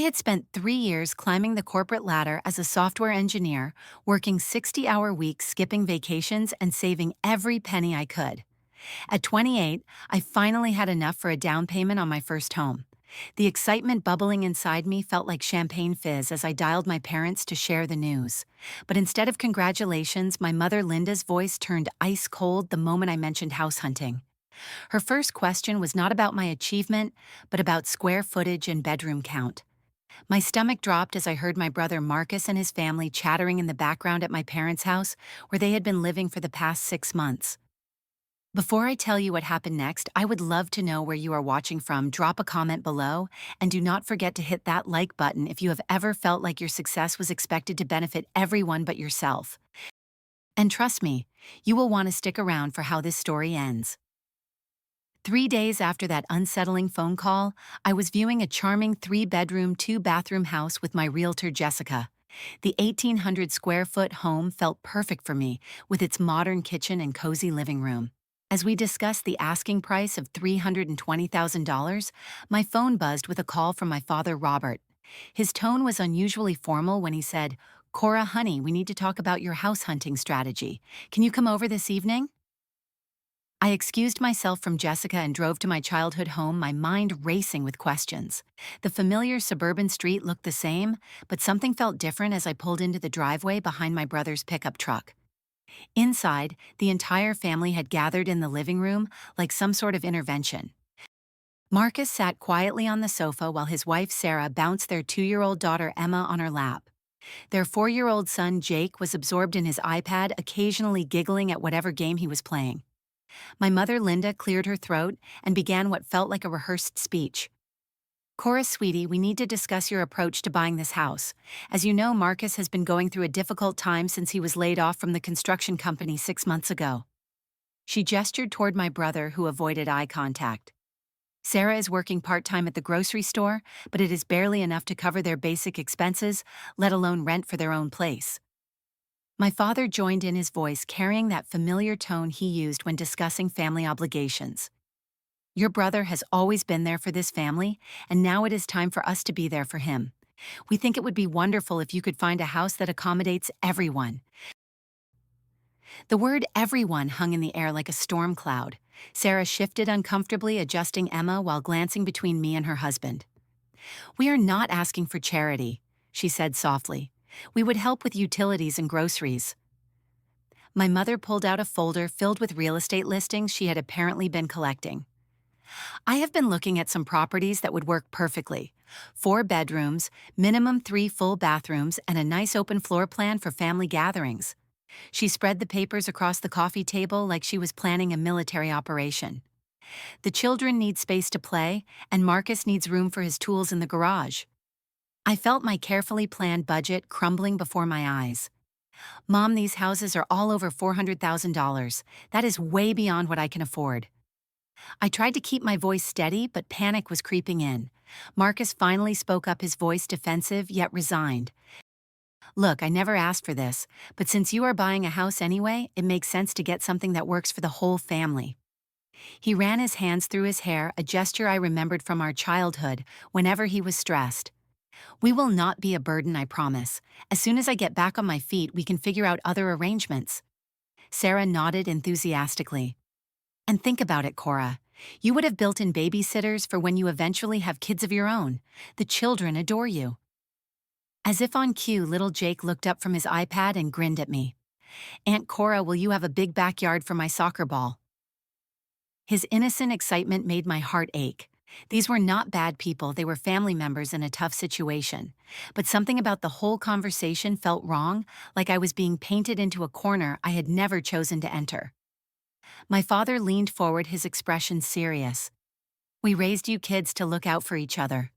had spent 3 years climbing the corporate ladder as a software engineer, working 60-hour weeks, skipping vacations, and saving every penny I could. At 28, I finally had enough for a down payment on my first home. The excitement bubbling inside me felt like champagne fizz as I dialed my parents to share the news. But instead of congratulations, my mother Linda's voice turned ice cold the moment I mentioned house hunting. Her first question was not about my achievement, but about square footage and bedroom count. My stomach dropped as I heard my brother Marcus and his family chattering in the background at my parents' house, where they had been living for the past 6 months. Before I tell you what happened next, I would love to know where you are watching from. Drop a comment below, and do not forget to hit that like button if you have ever felt like your success was expected to benefit everyone but yourself. And trust me, you will want to stick around for how this story ends. 3 days after that unsettling phone call, I was viewing a charming 3-bedroom, 2-bathroom house with my realtor Jessica. The 1,800 square foot home felt perfect for me, with its modern kitchen and cozy living room. As we discussed the asking price of $320,000, my phone buzzed with a call from my father, Robert. His tone was unusually formal when he said, "Cora, honey, we need to talk about your house hunting strategy. Can you come over this evening?" I excused myself from Jessica and drove to my childhood home, my mind racing with questions. The familiar suburban street looked the same, but something felt different as I pulled into the driveway behind my brother's pickup truck. Inside, the entire family had gathered in the living room like some sort of intervention. Marcus sat quietly on the sofa while his wife Sarah bounced their 2-year-old daughter Emma on her lap. Their 4-year-old son Jake was absorbed in his iPad, occasionally giggling at whatever game he was playing. My mother Linda cleared her throat and began what felt like a rehearsed speech. "Cora, sweetie, we need to discuss your approach to buying this house. As you know, Marcus has been going through a difficult time since he was laid off from the construction company 6 months ago." She gestured toward my brother, who avoided eye contact. "Sarah is working part-time at the grocery store, but it is barely enough to cover their basic expenses, let alone rent for their own place." My father joined in, his voice carrying that familiar tone he used when discussing family obligations. "Your brother has always been there for this family, and now it is time for us to be there for him. We think it would be wonderful if you could find a house that accommodates everyone." The word everyone hung in the air like a storm cloud. Sarah shifted uncomfortably, adjusting Emma while glancing between me and her husband. "We are not asking for charity," she said softly. "We would help with utilities and groceries." My mother pulled out a folder filled with real estate listings she had apparently been collecting. "I have been looking at some properties that would work perfectly. 4 bedrooms, minimum 3 full bathrooms, and a nice open floor plan for family gatherings." She spread the papers across the coffee table like she was planning a military operation. "The children need space to play, and Marcus needs room for his tools in the garage." I felt my carefully planned budget crumbling before my eyes. "Mom, these houses are all over $400,000. That is way beyond what I can afford." I tried to keep my voice steady, but panic was creeping in. Marcus finally spoke up, his voice defensive yet resigned. "Look, I never asked for this, but since you are buying a house anyway, it makes sense to get something that works for the whole family." He ran his hands through his hair, a gesture I remembered from our childhood whenever he was stressed. "We will not be a burden, I promise. As soon as I get back on my feet, we can figure out other arrangements." Sarah nodded enthusiastically. "And think about it, Cora. You would have built in babysitters for when you eventually have kids of your own. The children adore you." As if on cue, little Jake looked up from his iPad and grinned at me. "Aunt Cora, will you have a big backyard for my soccer ball?" His innocent excitement made my heart ache. These were not bad people, they were family members in a tough situation. But something about the whole conversation felt wrong, like I was being painted into a corner I had never chosen to enter. My father leaned forward, his expression serious. "We raised you kids to look out for each other.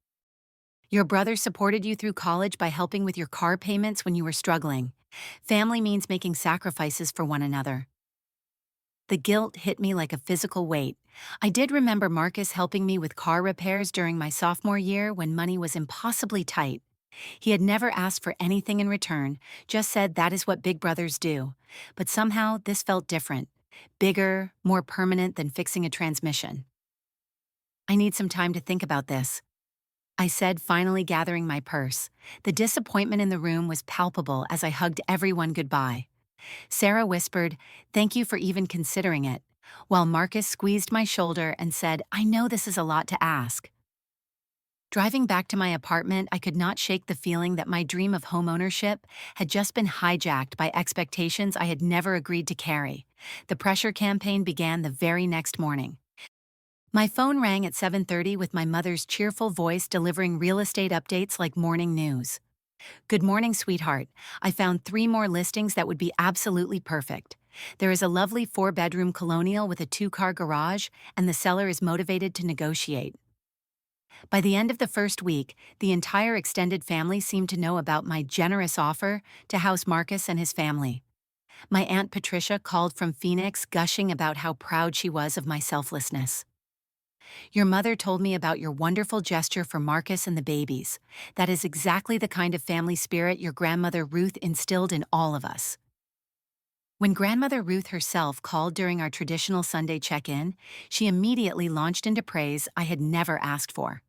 Your brother supported you through college by helping with your car payments when you were struggling. Family means making sacrifices for one another." The guilt hit me like a physical weight. I did remember Marcus helping me with car repairs during my sophomore year when money was impossibly tight. He had never asked for anything in return, just said that is what big brothers do. But somehow this felt different, bigger, more permanent than fixing a transmission. "I need some time to think about this." I said, finally gathering my purse. The disappointment in the room was palpable as I hugged everyone goodbye. Sarah whispered, "Thank you for even considering it," while Marcus squeezed my shoulder and said, "I know this is a lot to ask." Driving back to my apartment, I could not shake the feeling that my dream of homeownership had just been hijacked by expectations I had never agreed to carry. The pressure campaign began the very next morning. My phone rang at 7:30 with my mother's cheerful voice delivering real estate updates like morning news. "Good morning, sweetheart. I found 3 more listings that would be absolutely perfect. There is a lovely 4-bedroom colonial with a 2-car garage, and the seller is motivated to negotiate." By the end of the first week, the entire extended family seemed to know about my generous offer to house Marcus and his family. My Aunt Patricia called from Phoenix, gushing about how proud she was of my selflessness. "Your mother told me about your wonderful gesture for Marcus and the babies. That is exactly the kind of family spirit your grandmother Ruth instilled in all of us." When Grandmother Ruth herself called during our traditional Sunday check-in, she immediately launched into praise I had never asked for.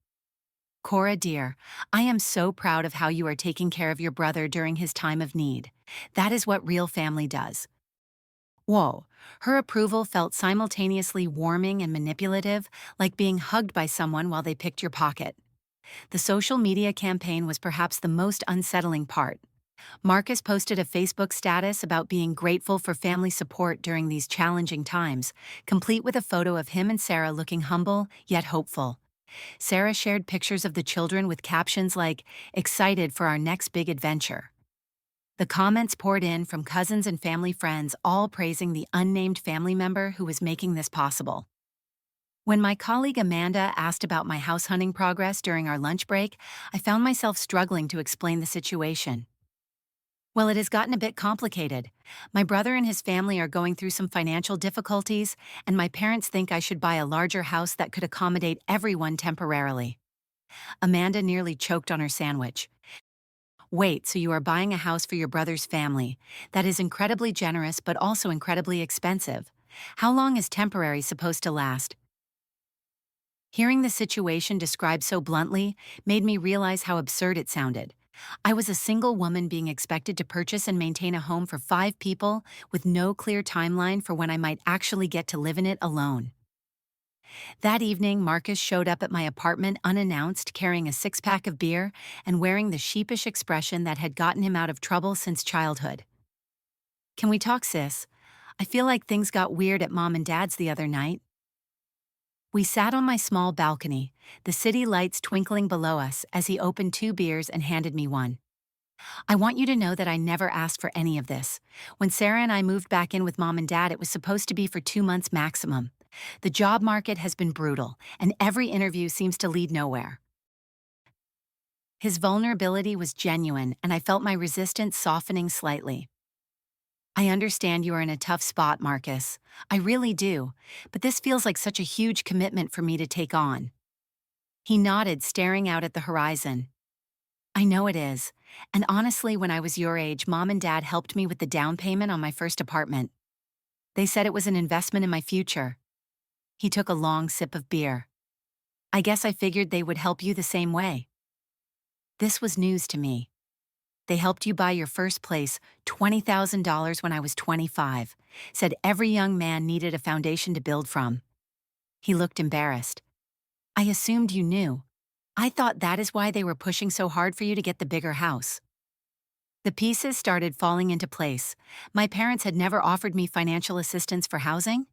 "Cora dear, I am so proud of how you are taking care of your brother during his time of need. That is what real family does." Whoa, her approval felt simultaneously warming and manipulative, like being hugged by someone while they picked your pocket. The social media campaign was perhaps the most unsettling part. Marcus posted a Facebook status about being grateful for family support during these challenging times, complete with a photo of him and Sarah looking humble yet hopeful. Sarah shared pictures of the children with captions like, "Excited for our next big adventure." The comments poured in from cousins and family friends, all praising the unnamed family member who was making this possible. When my colleague Amanda asked about my house hunting progress during our lunch break, I found myself struggling to explain the situation. "Well, it has gotten a bit complicated. My brother and his family are going through some financial difficulties, and my parents think I should buy a larger house that could accommodate everyone temporarily." Amanda nearly choked on her sandwich. "Wait, so you are buying a house for your brother's family? That is incredibly generous but also incredibly expensive. How long is temporary supposed to last?" Hearing the situation described so bluntly made me realize how absurd it sounded. I was a single woman being expected to purchase and maintain a home for 5 people with no clear timeline for when I might actually get to live in it alone. That evening, Marcus showed up at my apartment unannounced, carrying a 6-pack of beer and wearing the sheepish expression that had gotten him out of trouble since childhood. "Can we talk, sis? I feel like things got weird at Mom and Dad's the other night." We sat on my small balcony, the city lights twinkling below us as he opened 2 beers and handed me one. "I want you to know that I never asked for any of this. When Sarah and I moved back in with Mom and Dad, it was supposed to be for 2 months maximum. The job market has been brutal, and every interview seems to lead nowhere." His vulnerability was genuine, and I felt my resistance softening slightly. "I understand you are in a tough spot, Marcus. I really do, but this feels like such a huge commitment for me to take on." He nodded, staring out at the horizon. "I know it is. And honestly, when I was your age, Mom and Dad helped me with the down payment on my first apartment. They said it was an investment in my future." He took a long sip of beer. "I guess I figured they would help you the same way." This was news to me. "They helped you buy your first place, $20,000 when I was 25. Said every young man needed a foundation to build from." He looked embarrassed. "I assumed you knew. I thought that is why they were pushing so hard for you to get the bigger house." The pieces started falling into place. My parents had never offered me financial assistance for housing.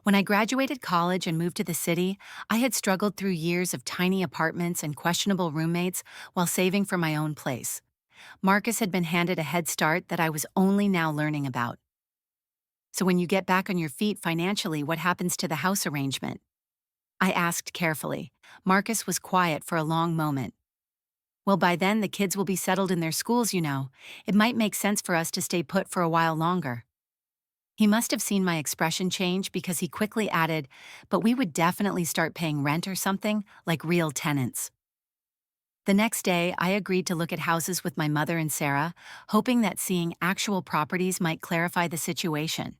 When I graduated college and moved to the city, I had struggled through years of tiny apartments and questionable roommates while saving for my own place. Marcus had been handed a head start that I was only now learning about. "So when you get back on your feet financially, what happens to the house arrangement?" I asked carefully. Marcus was quiet for a long moment. "Well, by then the kids will be settled in their schools, you know. It might make sense for us to stay put for a while longer." He must have seen my expression change because he quickly added, "But we would definitely start paying rent or something, like real tenants." The next day, I agreed to look at houses with my mother and Sarah, hoping that seeing actual properties might clarify the situation.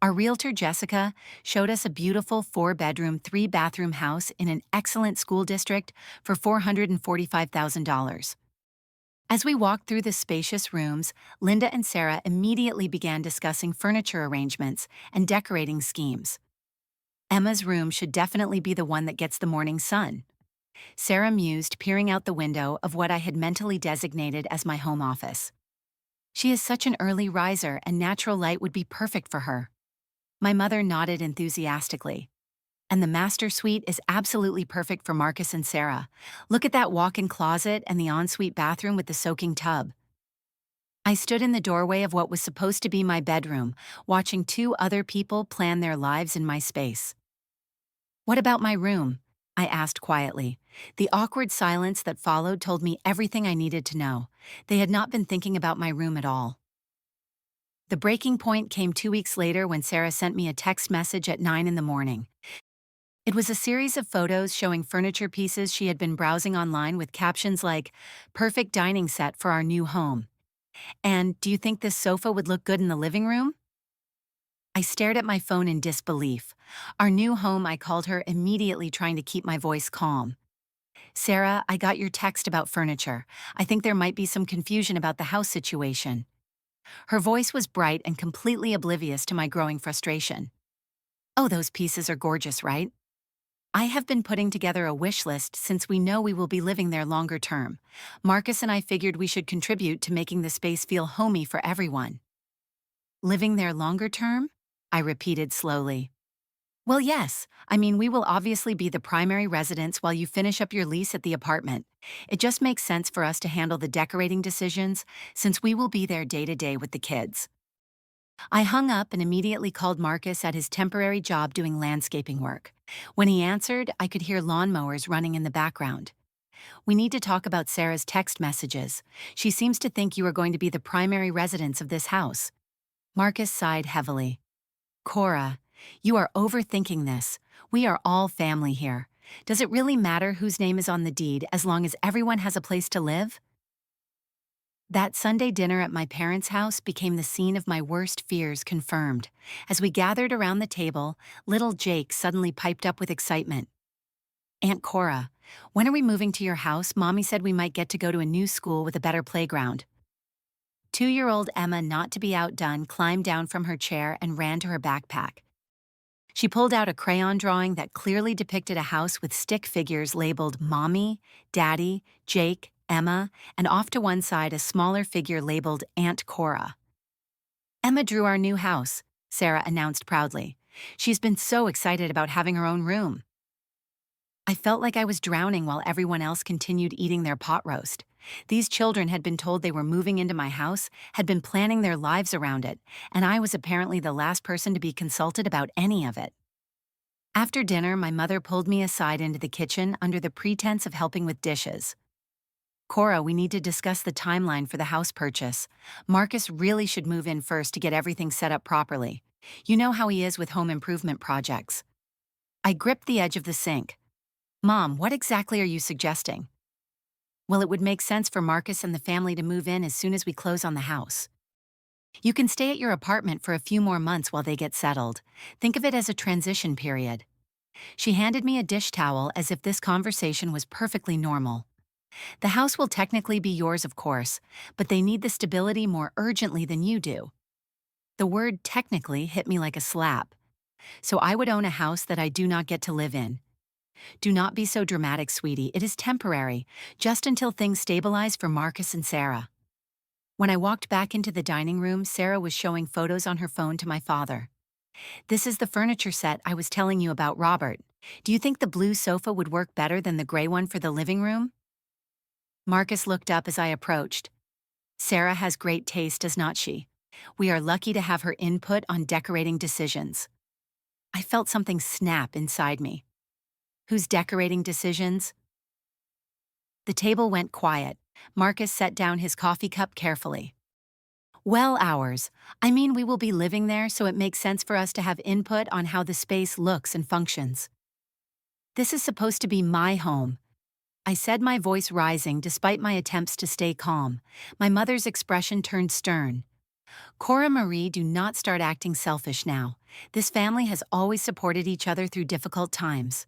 Our realtor, Jessica, showed us a beautiful 4 bedroom, 3 bathroom house in an excellent school district for $445,000. As we walked through the spacious rooms, Linda and Sarah immediately began discussing furniture arrangements and decorating schemes. Emma's room should definitely be the one that gets the morning sun, Sarah mused, peering out the window of what I had mentally designated as my home office. She is such an early riser, and natural light would be perfect for her. My mother nodded enthusiastically. And the master suite is absolutely perfect for Marcus and Sarah. Look at that walk-in closet and the ensuite bathroom with the soaking tub. I stood in the doorway of what was supposed to be my bedroom, watching two other people plan their lives in my space. "What about my room?" I asked quietly. The awkward silence that followed told me everything I needed to know. They had not been thinking about my room at all. The breaking point came 2 weeks later when Sarah sent me a text message at 9 in the morning. It was a series of photos showing furniture pieces she had been browsing online with captions like, "Perfect dining set for our new home," and "Do you think this sofa would look good in the living room?" I stared at my phone in disbelief. "Our new home," I called her, immediately trying to keep my voice calm. "Sarah, I got your text about furniture. I think there might be some confusion about the house situation." Her voice was bright and completely oblivious to my growing frustration. "Oh, those pieces are gorgeous, right? I have been putting together a wish list since we know we will be living there longer term. Marcus and I figured we should contribute to making the space feel homey for everyone." "Living there longer term?" I repeated slowly. "Well, yes. I mean, we will obviously be the primary residence while you finish up your lease at the apartment. It just makes sense for us to handle the decorating decisions since we will be there day to day with the kids." I hung up and immediately called Marcus at his temporary job doing landscaping work. When he answered, I could hear lawnmowers running in the background. "We need to talk about Sarah's text messages. She seems to think you are going to be the primary residence of this house." Marcus sighed heavily. "Cora, you are overthinking this. We are all family here. Does it really matter whose name is on the deed as long as everyone has a place to live?" That Sunday dinner at my parents' house became the scene of my worst fears confirmed. As we gathered around the table, little Jake suddenly piped up with excitement. "Aunt Cora, when are we moving to your house? Mommy said we might get to go to a new school with a better playground." 2-year-old Emma, not to be outdone, climbed down from her chair and ran to her backpack. She pulled out a crayon drawing that clearly depicted a house with stick figures labeled Mommy, Daddy, Jake, Emma, and off to one side a smaller figure labeled Aunt Cora. "Emma drew our new house," Sarah announced proudly. "She's been so excited about having her own room." I felt like I was drowning while everyone else continued eating their pot roast. These children had been told they were moving into my house, had been planning their lives around it, and I was apparently the last person to be consulted about any of it. After dinner, my mother pulled me aside into the kitchen under the pretense of helping with dishes. "Cora, we need to discuss the timeline for the house purchase. Marcus really should move in first to get everything set up properly. You know how he is with home improvement projects." I gripped the edge of the sink. "Mom, what exactly are you suggesting?" "Well, it would make sense for Marcus and the family to move in as soon as we close on the house. You can stay at your apartment for a few more months while they get settled. Think of it as a transition period." She handed me a dish towel as if this conversation was perfectly normal. "The house will technically be yours, of course, but they need the stability more urgently than you do." The word "technically" hit me like a slap. So I would own a house that I do not get to live in. "Do not be so dramatic, sweetie. It is temporary, just until things stabilize for Marcus and Sarah." When I walked back into the dining room, Sarah was showing photos on her phone to my father. "This is the furniture set I was telling you about, Robert. Do you think the blue sofa would work better than the gray one for the living room?" Marcus looked up as I approached. "Sarah has great taste, does not she? We are lucky to have her input on decorating decisions." I felt something snap inside me. Whose decorating decisions? The table went quiet. Marcus set down his coffee cup carefully. "Well, ours. I mean, we will be living there, so it makes sense for us to have input on how the space looks and functions." "This is supposed to be my home," I said, my voice rising despite my attempts to stay calm. My mother's expression turned stern. Cora Marie, do not start acting selfish now. This family has always supported each other through difficult times.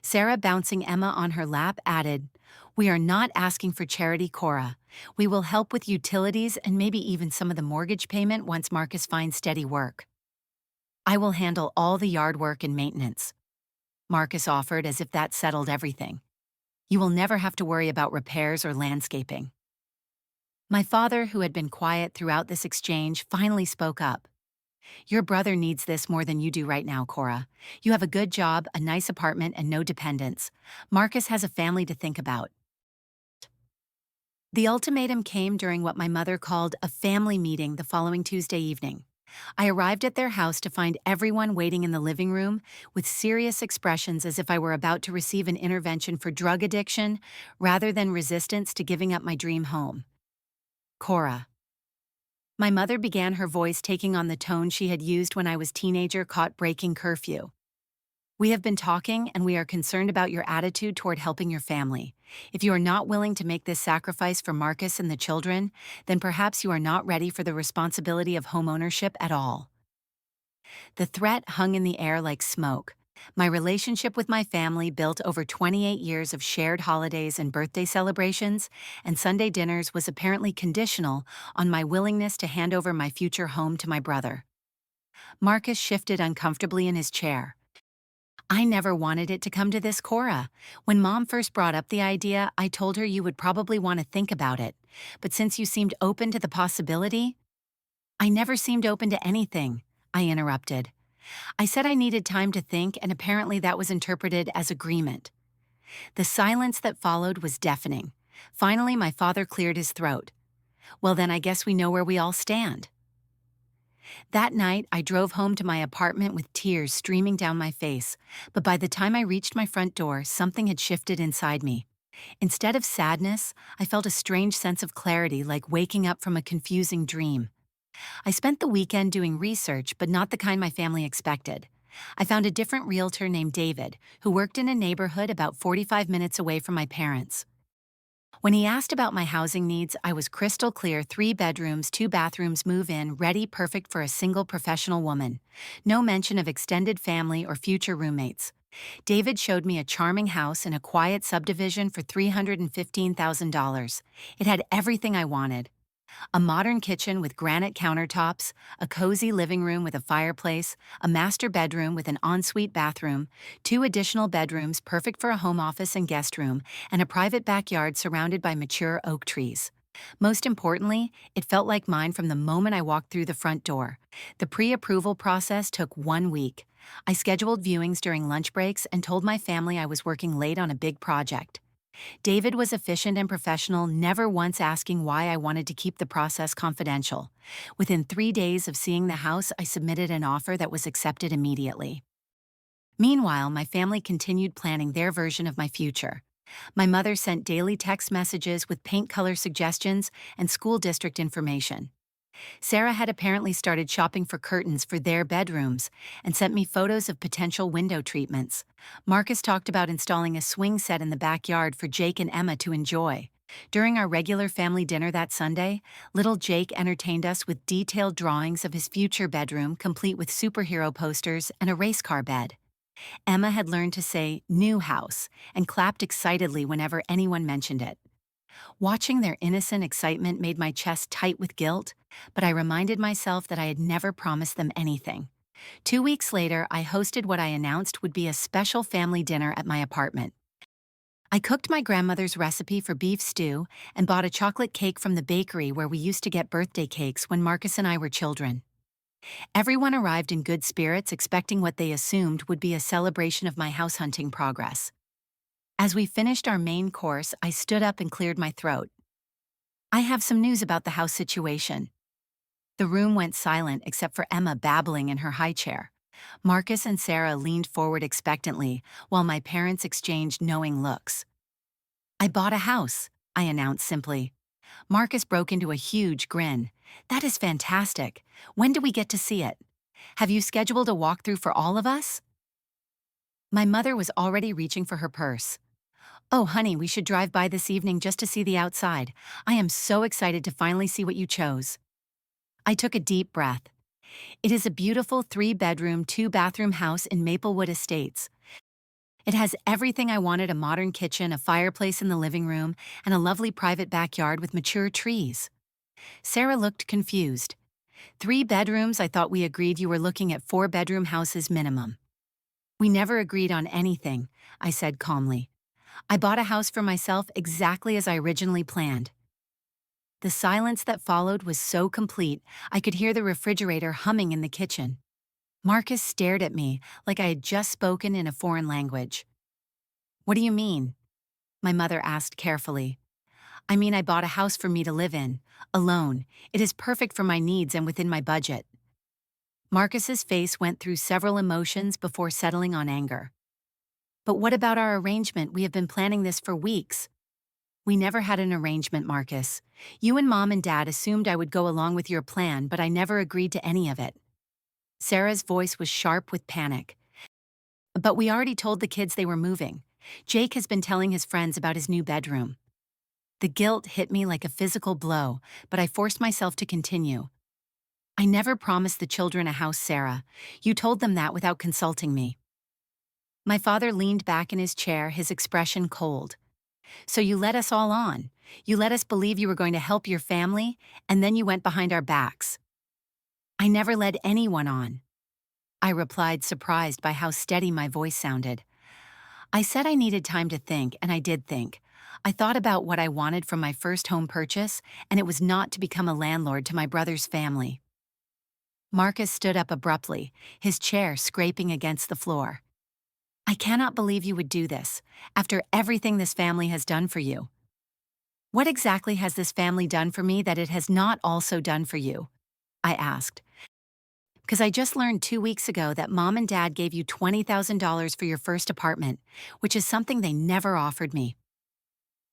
Sarah, bouncing Emma on her lap, added, "We are not asking for charity, Cora. We will help with utilities and maybe even some of the mortgage payment once Marcus finds steady work. I will handle all the yard work and maintenance," Marcus offered as if that settled everything. "You will never have to worry about repairs or landscaping." My father, who had been quiet throughout this exchange, finally spoke up. "Your brother needs this more than you do right now, Cora. You have a good job, a nice apartment, and no dependents. Marcus has a family to think about." The ultimatum came during what my mother called a family meeting the following Tuesday evening. I arrived at their house to find everyone waiting in the living room with serious expressions as if I were about to receive an intervention for drug addiction rather than resistance to giving up my dream home. "Cora." My mother began, her voice taking on the tone she had used when I was teenager caught breaking curfew. "We have been talking and we are concerned about your attitude toward helping your family. If you are not willing to make this sacrifice for Marcus and the children, then perhaps you are not ready for the responsibility of homeownership at all." The threat hung in the air like smoke. My relationship with my family, built over 28 years of shared holidays and birthday celebrations and Sunday dinners, was apparently conditional on my willingness to hand over my future home to my brother. Marcus shifted uncomfortably in his chair. "I never wanted it to come to this, Cora. When Mom first brought up the idea, I told her you would probably want to think about it. But since you seemed open to the possibility—" "I never seemed open to anything," I interrupted. "I said I needed time to think, and apparently that was interpreted as agreement." The silence that followed was deafening. Finally, my father cleared his throat. "Well, then I guess we know where we all stand." That night, I drove home to my apartment with tears streaming down my face, but by the time I reached my front door, something had shifted inside me. Instead of sadness, I felt a strange sense of clarity, like waking up from a confusing dream. I spent the weekend doing research, but not the kind my family expected. I found a different realtor named David, who worked in a neighborhood about 45 minutes away from my parents. When he asked about my housing needs, I was crystal clear: 3 bedrooms, 2 bathrooms, move-in, ready, perfect for a single professional woman. No mention of extended family or future roommates. David showed me a charming house in a quiet subdivision for $315,000. It had everything I wanted: a modern kitchen with granite countertops, a cozy living room with a fireplace, a master bedroom with an ensuite bathroom, 2 additional bedrooms perfect for a home office and guest room, and a private backyard surrounded by mature oak trees. Most importantly, it felt like mine from the moment I walked through the front door. The pre-approval process took 1 week. I scheduled viewings during lunch breaks and told my family I was working late on a big project. David was efficient and professional, never once asking why I wanted to keep the process confidential. Within 3 days of seeing the house, I submitted an offer that was accepted immediately. Meanwhile, my family continued planning their version of my future. My mother sent daily text messages with paint color suggestions and school district information. Sarah had apparently started shopping for curtains for their bedrooms and sent me photos of potential window treatments. Marcus talked about installing a swing set in the backyard for Jake and Emma to enjoy. During our regular family dinner that Sunday, little Jake entertained us with detailed drawings of his future bedroom, complete with superhero posters and a race car bed. Emma had learned to say "new house" and clapped excitedly whenever anyone mentioned it. Watching their innocent excitement made my chest tight with guilt, but I reminded myself that I had never promised them anything. 2 weeks later, I hosted what I announced would be a special family dinner at my apartment. I cooked my grandmother's recipe for beef stew and bought a chocolate cake from the bakery where we used to get birthday cakes when Marcus and I were children. Everyone arrived in good spirits, expecting what they assumed would be a celebration of my house hunting progress. As we finished our main course, I stood up and cleared my throat. "I have some news about the house situation." The room went silent except for Emma babbling in her high chair. Marcus and Sarah leaned forward expectantly, while my parents exchanged knowing looks. "I bought a house," I announced simply. Marcus broke into a huge grin. "That is fantastic. When do we get to see it? Have you scheduled a walkthrough for all of us?" My mother was already reaching for her purse. "Oh, honey, we should drive by this evening just to see the outside. I am so excited to finally see what you chose." I took a deep breath. It is a beautiful 3-bedroom, 2-bathroom house in Maplewood Estates. It has everything I wanted: a modern kitchen, a fireplace in the living room, and a lovely private backyard with mature trees. Sarah looked confused. 3 bedrooms? I thought we agreed you were looking at 4-bedroom houses minimum. We never agreed on anything, I said calmly. I bought a house for myself exactly as I originally planned. The silence that followed was so complete, I could hear the refrigerator humming in the kitchen. Marcus stared at me like I had just spoken in a foreign language. What do you mean? My mother asked carefully. I mean, I bought a house for me to live in, alone. It is perfect for my needs and within my budget. Marcus's face went through several emotions before settling on anger. But what about our arrangement? We have been planning this for weeks. We never had an arrangement, Marcus. You and Mom and Dad assumed I would go along with your plan, but I never agreed to any of it. Sarah's voice was sharp with panic. But we already told the kids they were moving. Jake has been telling his friends about his new bedroom. The guilt hit me like a physical blow, but I forced myself to continue. I never promised the children a house, Sarah. You told them that without consulting me. My father leaned back in his chair, his expression cold. So you led us all on. You let us believe you were going to help your family, and then you went behind our backs. I never led anyone on, I replied, surprised by how steady my voice sounded. I said I needed time to think, and I did think. I thought about what I wanted from my first home purchase, and it was not to become a landlord to my brother's family. Marcus stood up abruptly, his chair scraping against the floor. I cannot believe you would do this, after everything this family has done for you. What exactly has this family done for me that it has not also done for you? I asked. Because I just learned 2 weeks ago that Mom and Dad gave you $20,000 for your first apartment, which is something they never offered me.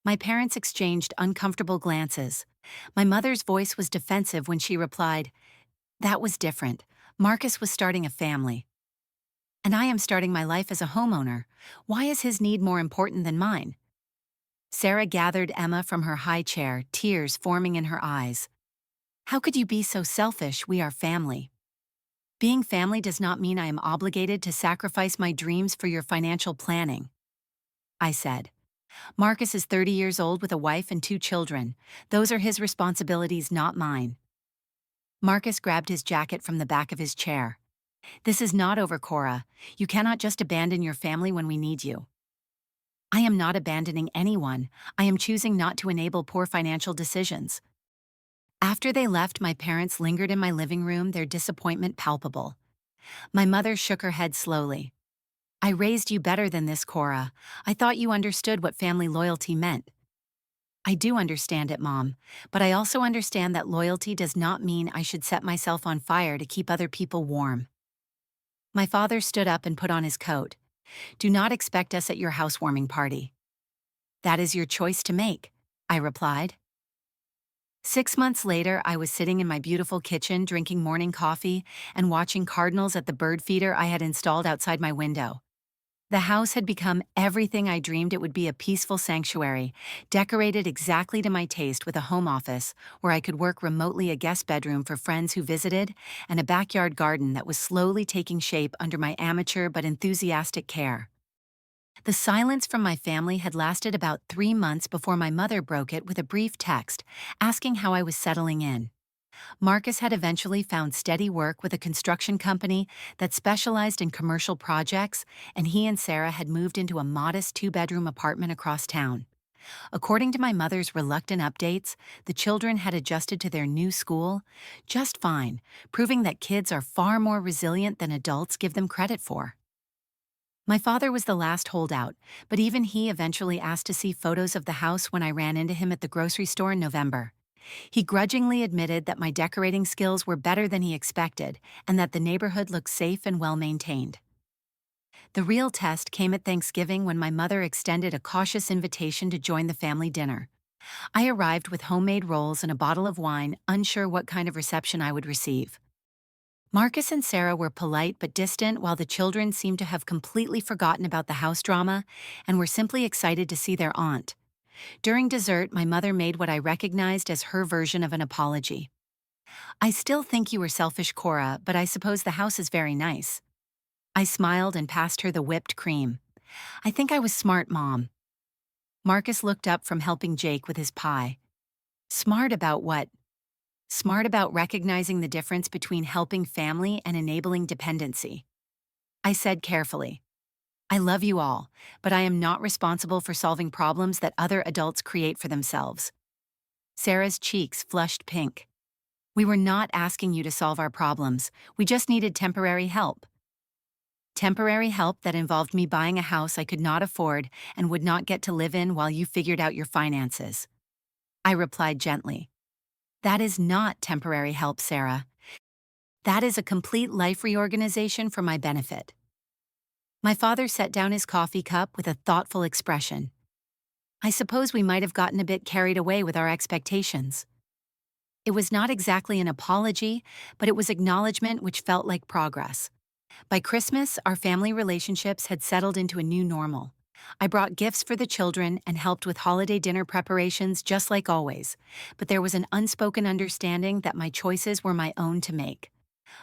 My parents exchanged uncomfortable glances. My mother's voice was defensive when she replied, "That was different. Marcus was starting a family. And I am starting my life as a homeowner. Why is his need more important than mine?" Sarah gathered Emma from her high chair, tears forming in her eyes. How could you be so selfish? We are family. Being family does not mean I am obligated to sacrifice my dreams for your financial planning, I said. Marcus is 30 years old with a wife and 2 children. Those are his responsibilities, not mine. Marcus grabbed his jacket from the back of his chair. This is not over, Cora. You cannot just abandon your family when we need you. I am not abandoning anyone. I am choosing not to enable poor financial decisions. After they left, my parents lingered in my living room, their disappointment palpable. My mother shook her head slowly. I raised you better than this, Cora. I thought you understood what family loyalty meant. I do understand it, Mom, but I also understand that loyalty does not mean I should set myself on fire to keep other people warm. My father stood up and put on his coat. Do not expect us at your housewarming party. That is your choice to make, I replied. 6 months later, I was sitting in my beautiful kitchen drinking morning coffee and watching cardinals at the bird feeder I had installed outside my window. The house had become everything I dreamed it would be: a peaceful sanctuary, decorated exactly to my taste, with a home office where I could work remotely, a guest bedroom for friends who visited, and a backyard garden that was slowly taking shape under my amateur but enthusiastic care. The silence from my family had lasted about 3 months before my mother broke it with a brief text asking how I was settling in. Marcus had eventually found steady work with a construction company that specialized in commercial projects, and he and Sarah had moved into a modest 2-bedroom apartment across town. According to my mother's reluctant updates, the children had adjusted to their new school just fine, proving that kids are far more resilient than adults give them credit for. My father was the last holdout, but even he eventually asked to see photos of the house when I ran into him at the grocery store in November. He grudgingly admitted that my decorating skills were better than he expected and that the neighborhood looked safe and well-maintained. The real test came at Thanksgiving when my mother extended a cautious invitation to join the family dinner. I arrived with homemade rolls and a bottle of wine, unsure what kind of reception I would receive. Marcus and Sarah were polite but distant, while the children seemed to have completely forgotten about the house drama and were simply excited to see their aunt. During dessert, my mother made what I recognized as her version of an apology. I still think you were selfish, Cora, but I suppose the house is very nice. I smiled and passed her the whipped cream. I think I was smart, Mom. Marcus looked up from helping Jake with his pie. Smart about what? Smart about recognizing the difference between helping family and enabling dependency. I said carefully, I love you all, but I am not responsible for solving problems that other adults create for themselves. Sarah's cheeks flushed pink. We were not asking you to solve our problems, we just needed temporary help. Temporary help that involved me buying a house I could not afford and would not get to live in while you figured out your finances. I replied gently. That is not temporary help, Sarah. That is a complete life reorganization for my benefit. My father set down his coffee cup with a thoughtful expression. I suppose we might have gotten a bit carried away with our expectations. It was not exactly an apology, but it was acknowledgement which felt like progress. By Christmas, our family relationships had settled into a new normal. I brought gifts for the children and helped with holiday dinner preparations just like always, but there was an unspoken understanding that my choices were my own to make.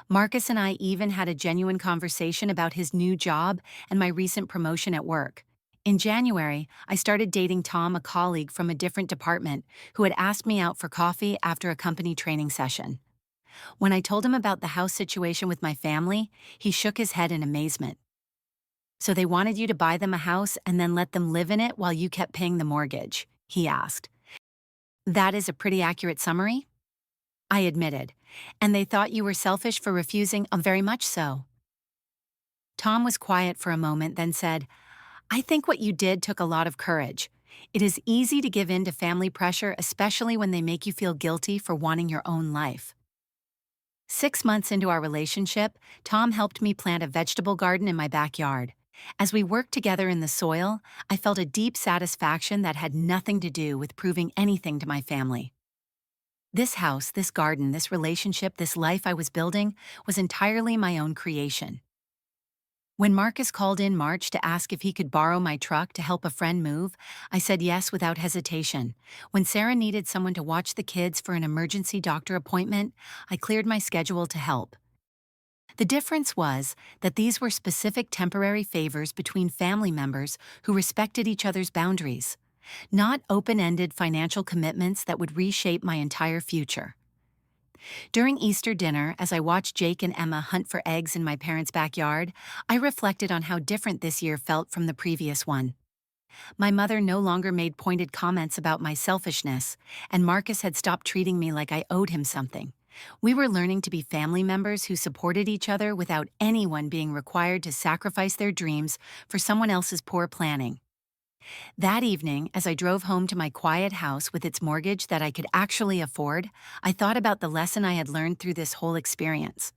Marcus and I even had a genuine conversation about his new job and my recent promotion at work. In January, I started dating Tom, a colleague from a different department, who had asked me out for coffee after a company training session. When I told him about the house situation with my family, he shook his head in amazement. So they wanted you to buy them a house and then let them live in it while you kept paying the mortgage, he asked. That is a pretty accurate summary? I admitted. And they thought you were selfish for refusing? Very much so. Tom was quiet for a moment, then said, I think what you did took a lot of courage. It is easy to give in to family pressure, especially when they make you feel guilty for wanting your own life. 6 months into our relationship, Tom helped me plant a vegetable garden in my backyard. As we worked together in the soil, I felt a deep satisfaction that had nothing to do with proving anything to my family. This house, this garden, this relationship, this life I was building was entirely my own creation. When Marcus called in March to ask if he could borrow my truck to help a friend move, I said yes without hesitation. When Sarah needed someone to watch the kids for an emergency doctor appointment, I cleared my schedule to help. The difference was that these were specific temporary favors between family members who respected each other's boundaries, not open-ended financial commitments that would reshape my entire future. During Easter dinner, as I watched Jake and Emma hunt for eggs in my parents' backyard, I reflected on how different this year felt from the previous one. My mother no longer made pointed comments about my selfishness, and Marcus had stopped treating me like I owed him something. We were learning to be family members who supported each other without anyone being required to sacrifice their dreams for someone else's poor planning. That evening, as I drove home to my quiet house with its mortgage that I could actually afford, I thought about the lesson I had learned through this whole experience.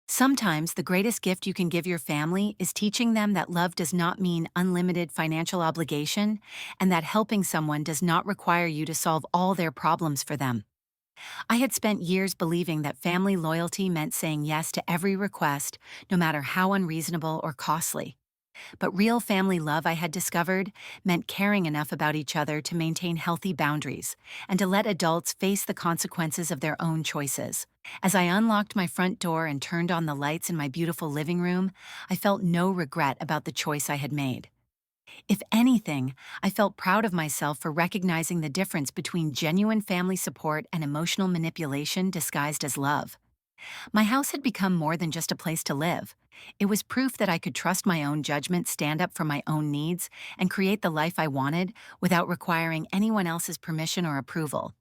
Sometimes the greatest gift you can give your family is teaching them that love does not mean unlimited financial obligation, and that helping someone does not require you to solve all their problems for them. I had spent years believing that family loyalty meant saying yes to every request, no matter how unreasonable or costly. But real family love, I had discovered, meant caring enough about each other to maintain healthy boundaries and to let adults face the consequences of their own choices. As I unlocked my front door and turned on the lights in my beautiful living room, I felt no regret about the choice I had made. If anything, I felt proud of myself for recognizing the difference between genuine family support and emotional manipulation disguised as love. My house had become more than just a place to live. It was proof that I could trust my own judgment, stand up for my own needs, and create the life I wanted without requiring anyone else's permission or approval.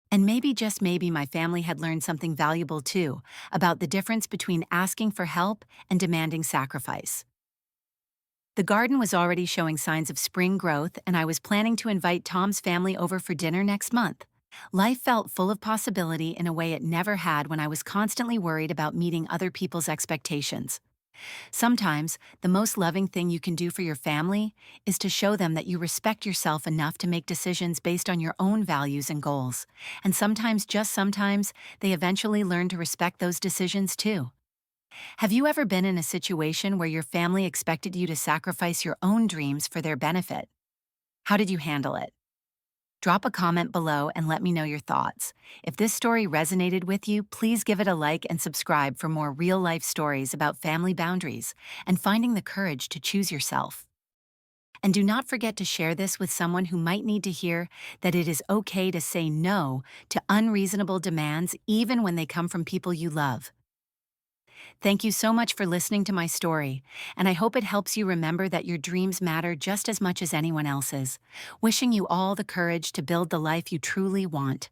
And maybe, just maybe, my family had learned something valuable too, about the difference between asking for help and demanding sacrifice. The garden was already showing signs of spring growth, and I was planning to invite Tom's family over for dinner next month. Life felt full of possibility in a way it never had when I was constantly worried about meeting other people's expectations. Sometimes, the most loving thing you can do for your family is to show them that you respect yourself enough to make decisions based on your own values and goals. And sometimes, just sometimes, they eventually learn to respect those decisions too. Have you ever been in a situation where your family expected you to sacrifice your own dreams for their benefit? How did you handle it? Drop a comment below and let me know your thoughts. If this story resonated with you, please give it a like and subscribe for more real life stories about family boundaries and finding the courage to choose yourself. And do not forget to share this with someone who might need to hear that it is okay to say no to unreasonable demands, even when they come from people you love. Thank you so much for listening to my story, and I hope it helps you remember that your dreams matter just as much as anyone else's. Wishing you all the courage to build the life you truly want.